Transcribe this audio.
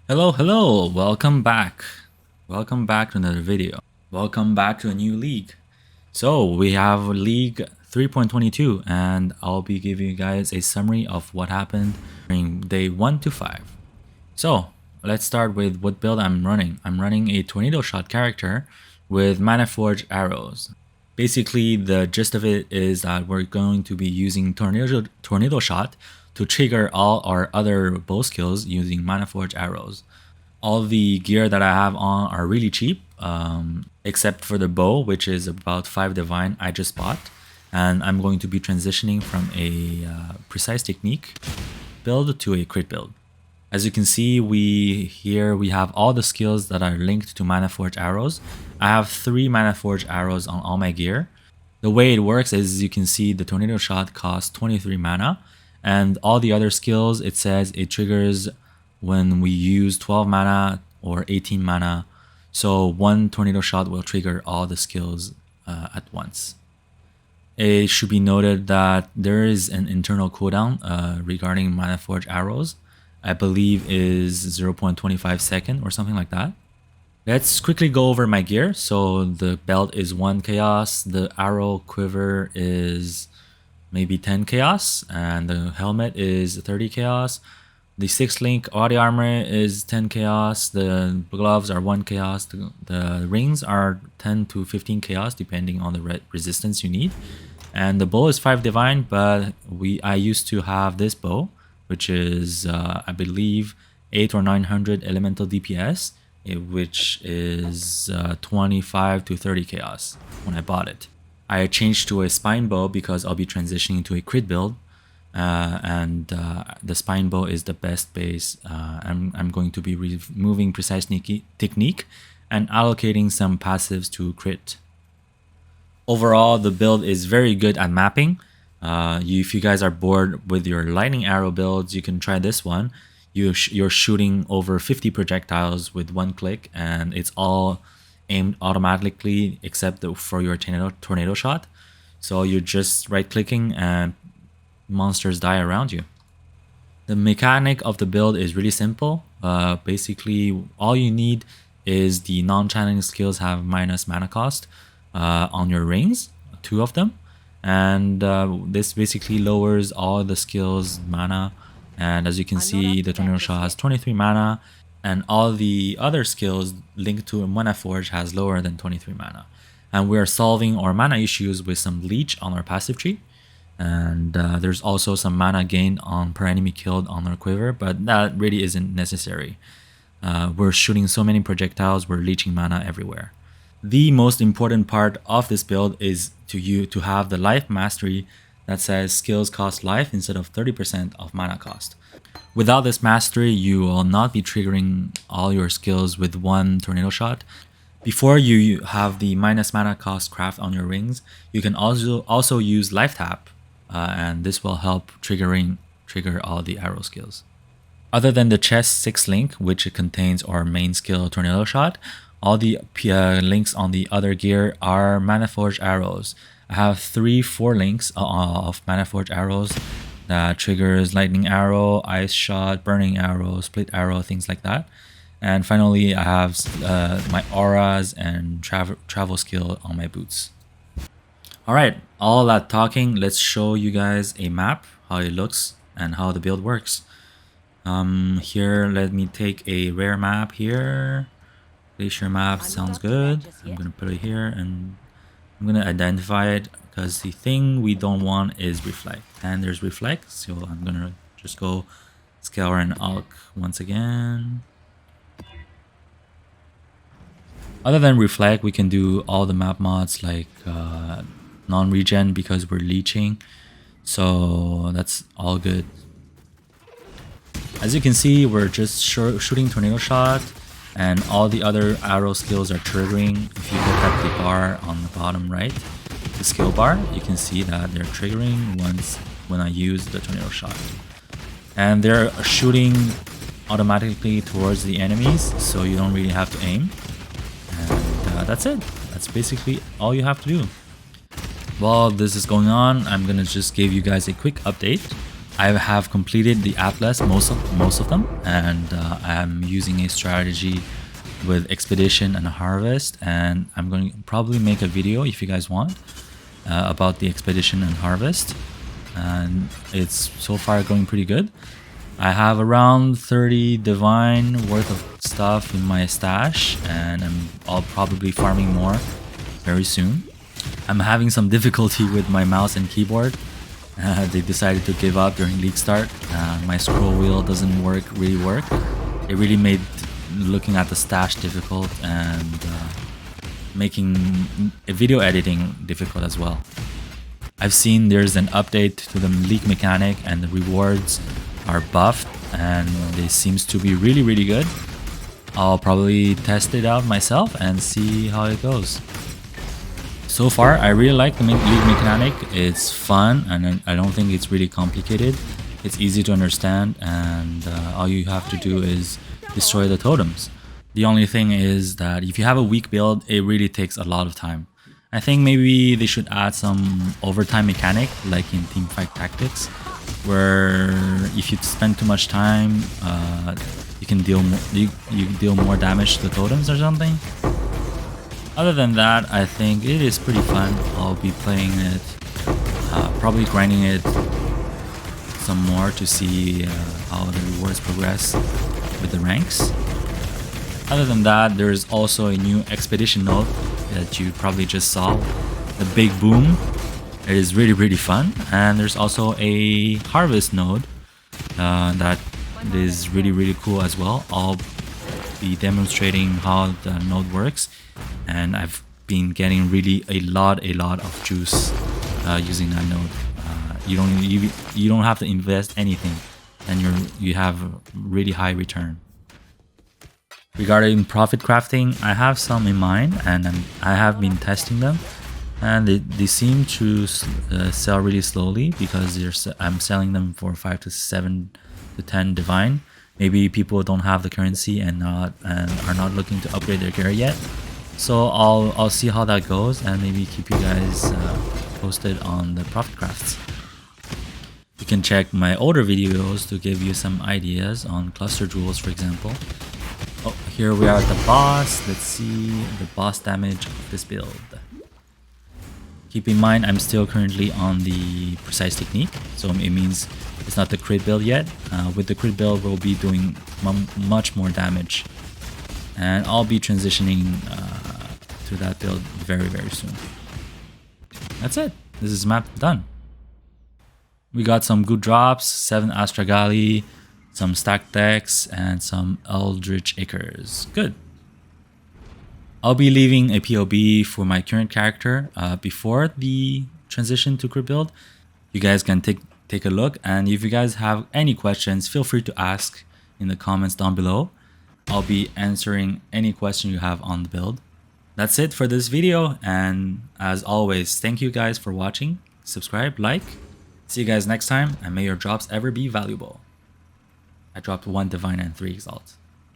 Hello, welcome back. Welcome back to another video. Welcome back to a new league. So we have League 3.22 and I'll be giving you guys a summary of what happened during day 1 to 5. So let's start with what build I'm running. I'm running a tornado shot character with Manaforged arrows. Basically, the gist of it is that we're going to be using tornado shot to trigger all our other bow skills using Manaforged arrows. All the gear that I have on are really cheap, except for the bow, which is about 5 divine I just bought. And I'm going to be transitioning from a precise technique build to a crit build. As you can see, we have all the skills that are linked to Manaforged arrows. I have 3 Manaforged arrows on all my gear. The way it works is you can see the tornado shot costs 23 mana, and all the other skills, it says it triggers when we use 12 mana or 18 mana. So one tornado shot will trigger all the skills at once. It should be noted that there is an internal cooldown regarding Manaforged arrows. I believe is 0.25 second or something like that. Let's quickly go over my gear. So the belt is 1 chaos, the arrow quiver is maybe 10 chaos, and the helmet is 30 chaos. The 6 link body armor is 10 chaos, the gloves are 1 chaos, the rings are 10 to 15 chaos depending on the resistance you need. And the bow is 5 divine, but I used to have this bow, which is I believe 8 or 900 elemental DPS, which is 25 to 30 chaos when I bought it. I changed to a spine bow because I'll be transitioning to a crit build, and the spine bow is the best base. I'm going to be removing precise technique and allocating some passives to crit. Overall, the build is very good at mapping. If you guys are bored with your lightning arrow builds, you can try this one. You're shooting over 50 projectiles with 1 click, and it's all aimed automatically except for your tornado shot. So you're just right clicking and monsters die around you. The mechanic of the build is really simple. Basically, all you need is the non-channeling skills have minus mana cost on your rings, 2 of them. And this basically lowers all the skills mana, and as you can see, the tornado shot has 23 mana, and all the other skills linked to Manaforged has lower than 23 mana. And we are solving our mana issues with some leech on our passive tree, and there's also some mana gain on per enemy killed on our quiver, but that really isn't necessary. We're shooting so many projectiles, we're leeching mana everywhere. The most important part of this build is to have the life mastery that says skills cost life instead of 30% of mana cost. Without this mastery, you will not be triggering all your skills with 1 tornado shot. Before you have the minus mana cost craft on your rings, you can also use life tap, and this will help trigger all the arrow skills. Other than the chest 6 link, which contains our main skill tornado shot, all the links on the other gear are Manaforged arrows. I have 3-4 links of Manaforged arrows that triggers lightning arrow, ice shot, burning arrow, split arrow, things like that. And finally, I have my auras and travel skill on my boots. Alright, all that talking, let's show you guys a map, how it looks and how the build works. Here, let me take a rare map here. Glacier map sounds good. I'm gonna put it here and I'm gonna identify it because the thing we don't want is reflect, and there's reflect, so I'm gonna just go scour and Alch once again. Other than reflect, we can do all the map mods like non-regen because we're leeching, so that's all good. As you can see, we're just shooting tornado shot, and all the other arrow skills are triggering. If you look at the bar on the bottom right, the skill bar, you can see that they're triggering once when I use the tornado shot. And they're shooting automatically towards the enemies, so you don't really have to aim. And that's it. That's basically all you have to do. While this is going on, I'm gonna just give you guys a quick update. I have completed the Atlas, most of them, and I'm using a strategy with Expedition and Harvest, and I'm going to probably make a video if you guys want about the Expedition and Harvest, and it's so far going pretty good. I have around 30 divine worth of stuff in my stash, and I'll probably farming more very soon. I'm having some difficulty with my mouse and keyboard. They decided to give up during league start. My scroll wheel doesn't really work. It really made looking at the stash difficult, and making video editing difficult as well. I've seen there's an update to the league mechanic, and the rewards are buffed, and it seems to be really good. I'll probably test it out myself and see how it goes. So far, I really like the league mechanic. It's fun, and I don't think it's really complicated. It's easy to understand, and all you have to do is destroy the totems. The only thing is that if you have a weak build, it really takes a lot of time. I think maybe they should add some overtime mechanic, like in Teamfight Tactics, where if you spend too much time, you can deal more damage to the totems or something. Other than that, I think it is pretty fun. I'll be playing it, probably grinding it some more to see how the rewards progress with the ranks. Other than that, there's also a new expedition node that you probably just saw, the Big Boom. It is really fun. And there's also a harvest node that is really cool as well. I'll be demonstrating how the node works, and I've been getting really a lot of juice using that node. You don't have to invest anything, and you have really high return. Regarding profit crafting, I have some in mind, and I have been testing them, and they seem to sell really slowly because I'm selling them for 5 to 7 to 10 divine. Maybe people don't have the currency and are not looking to upgrade their gear yet. So I'll see how that goes, and maybe keep you guys posted on the profit crafts. You can check my older videos to give you some ideas on cluster jewels, for example. Oh, here we are at the boss. Let's see the boss damage of this build. Keep in mind, I'm still currently on the precise technique, so it means it's not the crit build yet. With the crit build, we'll be doing much more damage, and I'll be transitioning to that build very soon. That's it. This is map done. We got some good drops, 7 Astragali, some stacked decks, and some Eldritch Acres. Good. I'll be leaving a POB for my current character before the transition to crit build. You guys can take a look, and if you guys have any questions, feel free to ask in the comments down below. I'll be answering any question you have on the build. That's it for this video, and as always, thank you guys for watching. Subscribe, like. See you guys next time, and may your drops ever be valuable. I dropped 1 divine and 3 exalt.